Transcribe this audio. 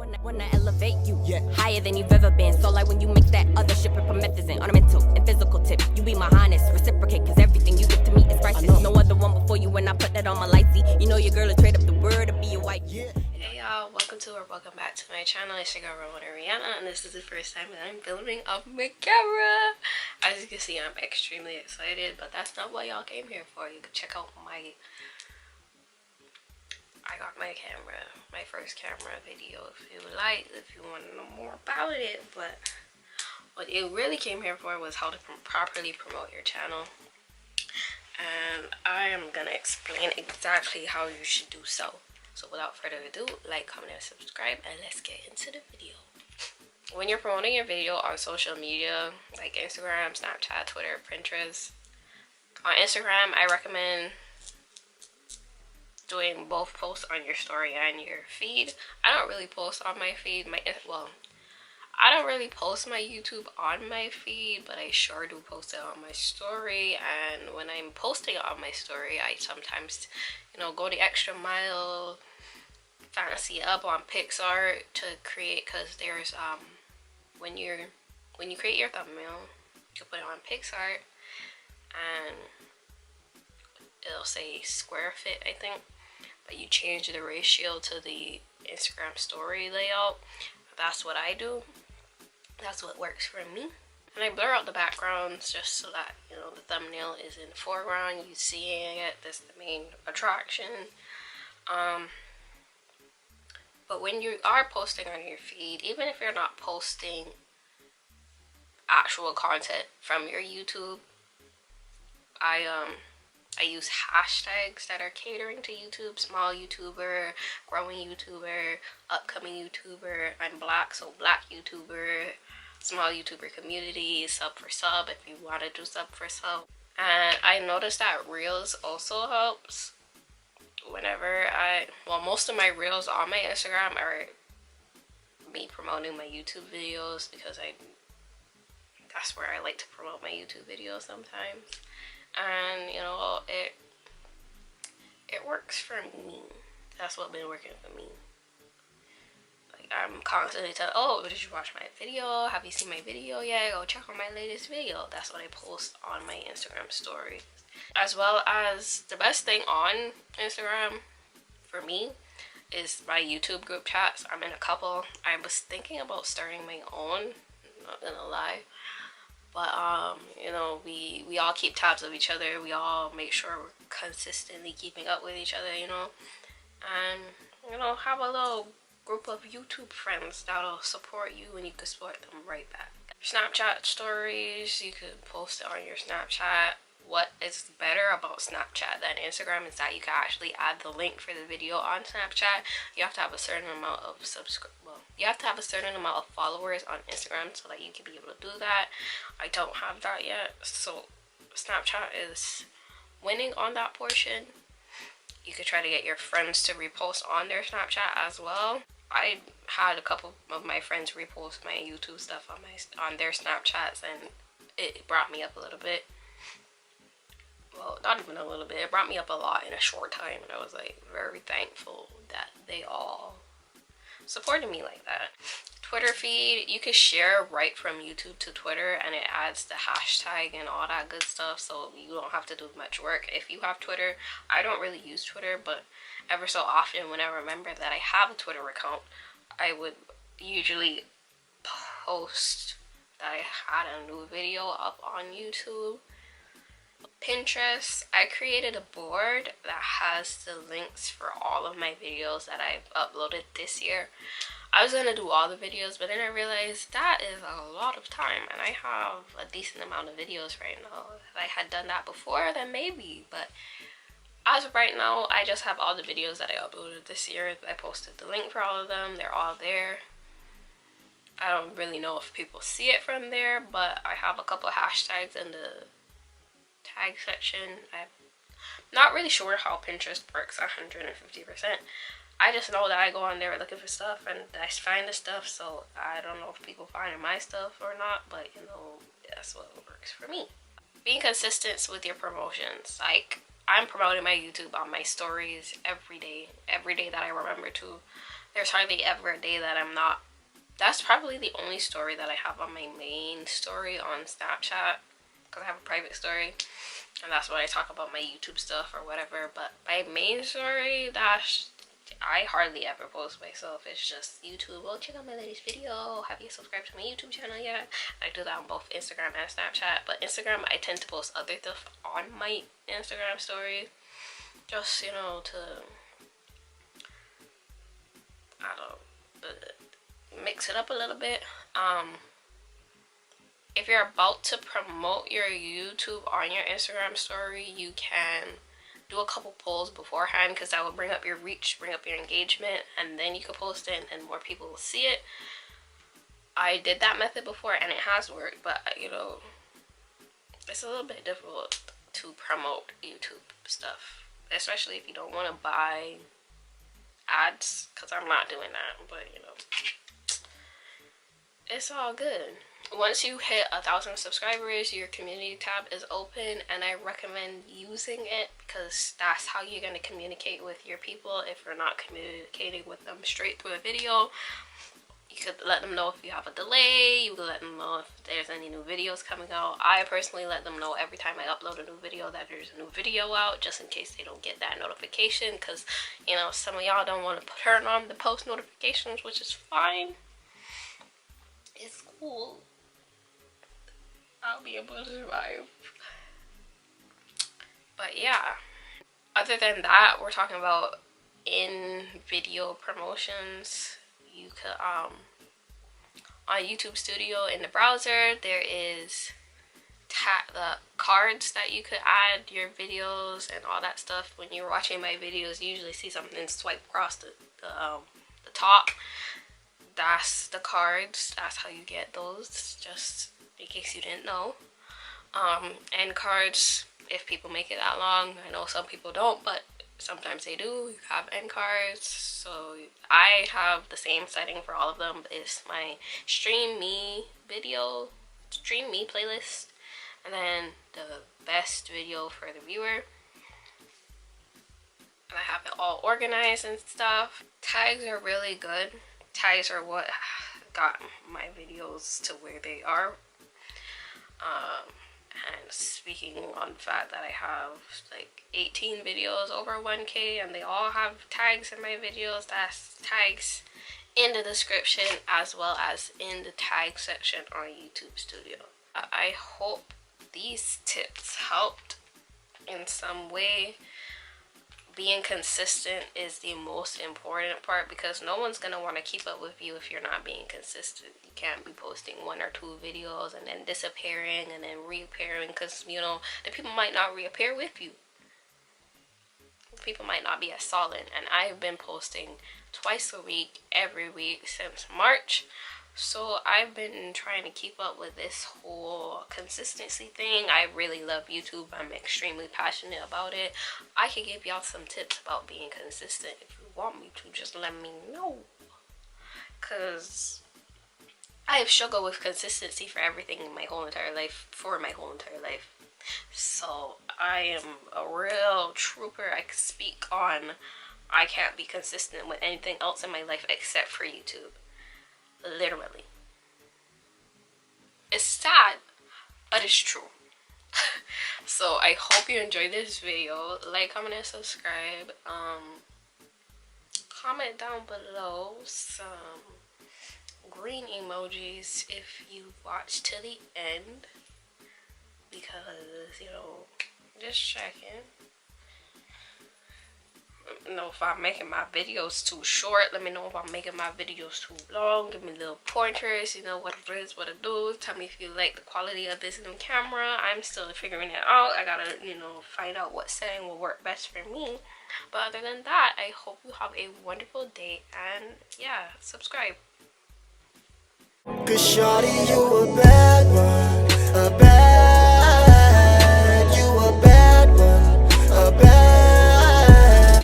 Wanna elevate you higher than you've ever been. So like when you mix that other shit with promethazine on a mental and physical tip, you be my highness, reciprocate, cause everything you give to me is priceless. No other one before you when I put that on my lightsy. You know your girl is trade up the word to be your wife. Hey y'all, welcome back to my channel. It's your girl Ramona, and this is the first time that I'm filming off my camera. As you can see, I'm extremely excited, but that's not what y'all came here for. You can check out I got my camera, my first camera video if you would like, if you want to know more about it. But what it really came here for was how to properly promote your channel, and I am gonna explain exactly how you should do so. So without further ado, like, comment, and subscribe, and let's get into the video. When you're promoting your video on social media like Instagram, Snapchat, Twitter, Pinterest, on Instagram I recommend doing both posts on your story and your feed. I don't really post on my feed. I don't really post my YouTube on my feed, but I sure do post it on my story. And when I'm posting it on my story, I sometimes, go the extra mile, fancy it up on PixArt to create, because there's when you create your thumbnail, you put it on PixArt and it'll say square fit, I think, but you change the ratio to the Instagram story layout. That's what I do. That's what works for me. And I blur out the backgrounds just so that the thumbnail is in the foreground, you seeing it. That's the main attraction. But when you are posting on your feed, even if you're not posting actual content from your YouTube, I use hashtags that are catering to YouTube: small YouTuber, growing YouTuber, upcoming YouTuber. I'm black, so black YouTuber, small YouTuber community, sub for sub if you want to do sub for sub. And I noticed that Reels also helps. Whenever most of my Reels on my Instagram are me promoting my YouTube videos, because that's where I like to promote my YouTube videos sometimes. And it works for me. That's what's been working for me. Like, I'm constantly telling, oh, did you watch my video? Have you seen my video yet? Go check out my latest video. That's what I post on my Instagram story. As well as, the best thing on Instagram for me is my YouTube group chats. I'm in a couple. I was thinking about starting my own, not gonna lie. But we all keep tabs of each other. We all make sure we're consistently keeping up with each other, and have a little group of YouTube friends that'll support you, and you can support them right back. Snapchat stories, you could post it on your Snapchat. What is better about Snapchat than Instagram is that you can actually add the link for the video on Snapchat. You have to have a certain amount of you have to have a certain amount of followers on Instagram so that you can be able to do that. I don't have that yet, so Snapchat is winning on that portion. You could try to get your friends to repost on their Snapchat as well. I had a couple of my friends repost my YouTube stuff on their Snapchats, and it brought me up a little bit. Well, not even a little bit. It brought me up a lot in a short time, and I was very thankful that they all supported me like that. Twitter feed, you can share right from YouTube to Twitter, and it adds the hashtag and all that good stuff, so you don't have to do much work. If you have Twitter, I don't really use Twitter, but ever so often when I remember that I have a Twitter account, I would usually post that I had a new video up on YouTube. Pinterest, I created a board that has the links for all of my videos that I've uploaded this year. I was gonna do all the videos, but then I realized that is a lot of time, and I have a decent amount of videos right now. If I had done that before, then maybe, but as of right now, I just have all the videos that I uploaded this year. I posted the link for all of them. They're all there. I don't really know if people see it from there, but I have a couple of hashtags in the tag section. I'm not really sure how Pinterest works 150%. I just know that I go on there looking for stuff, and I find the stuff, so I don't know if people find my stuff or not, but that's what works for me. Being consistent with your promotions. Like, I'm promoting my YouTube on my stories every day that I remember to. There's hardly ever a day that I'm not. That's probably the only story that I have on my main story on Snapchat, because I have a private story, and that's when I talk about my YouTube stuff or whatever. But my main story, I hardly ever post myself. It's just YouTube. Oh, check out my latest video. Have you subscribed to my YouTube channel yet? I do that on both Instagram and Snapchat. But Instagram, I tend to post other stuff on my Instagram story. Just, you know, to, I don't know, mix it up a little bit. If you're about to promote your YouTube on your Instagram story, you can do a couple polls beforehand, because that will bring up your reach, bring up your engagement, and then you can post it and more people will see it. I did that method before and it has worked, but you know, it's a little bit difficult to promote YouTube stuff, especially if you don't want to buy ads, because I'm not doing that. But you know, it's all good. Once you hit 1,000 subscribers, your community tab is open, and I recommend using it, because that's how you're going to communicate with your people. If you're not communicating with them straight through a video, you could let them know if you have a delay. You could let them know if there's any new videos coming out. I personally let them know every time I upload a new video that there's a new video out, just in case they don't get that notification, because you know, some of y'all don't want to turn on the post notifications, which is fine. It's cool. I'll be able to survive. But yeah, other than that, we're talking about in video promotions. You could on YouTube Studio in the browser, there is the cards that you could add your videos and all that stuff. When you're watching my videos, you usually see something swipe across the top. That's the cards. That's how you get those, just in case you didn't know. End cards, if people make it that long. I know some people don't, but sometimes they do. You have end cards. So I have the same setting for all of them. It's my Stream Me playlist, and then the best video for the viewer. And I have it all organized and stuff. Tags are really good. Tags are what got my videos to where they are. And speaking on the fact that I have like 18 videos over 1K and they all have tags in my videos, that's tags in the description as well as in the tag section on YouTube Studio. I hope these tips helped in some way. Being consistent is the most important part, because no one's gonna want to keep up with you if you're not being consistent. You can't be posting 1 or 2 videos and then disappearing and then reappearing, because you know, the people might not reappear with you. People might not be as solid. And I've been posting twice a week, every week since March. So I've been trying to keep up with this whole consistency thing. I really love YouTube. I'm extremely passionate about it. I can give y'all some tips about being consistent. If you want me to, just let me know. Because I've struggled with consistency for everything in my whole entire life, So I am a real trooper. I can speak on, I can't be consistent with anything else in my life except for YouTube. Literally. It's sad, but it's true. So I hope you enjoyed this video. Like, comment, and subscribe. Comment down below some green emojis if you watched to the end, because you know, just checking. Let me know if I'm making my videos too short. Let me know if I'm making my videos too long. Give me little pointers, you know, what it is, what it do. Tell me if you like the quality of this new camera. I'm still figuring it out. I gotta, you know, find out what setting will work best for me. But other than that, I hope you have a wonderful day, and yeah, subscribe. 'Cause shawty, you a bad one.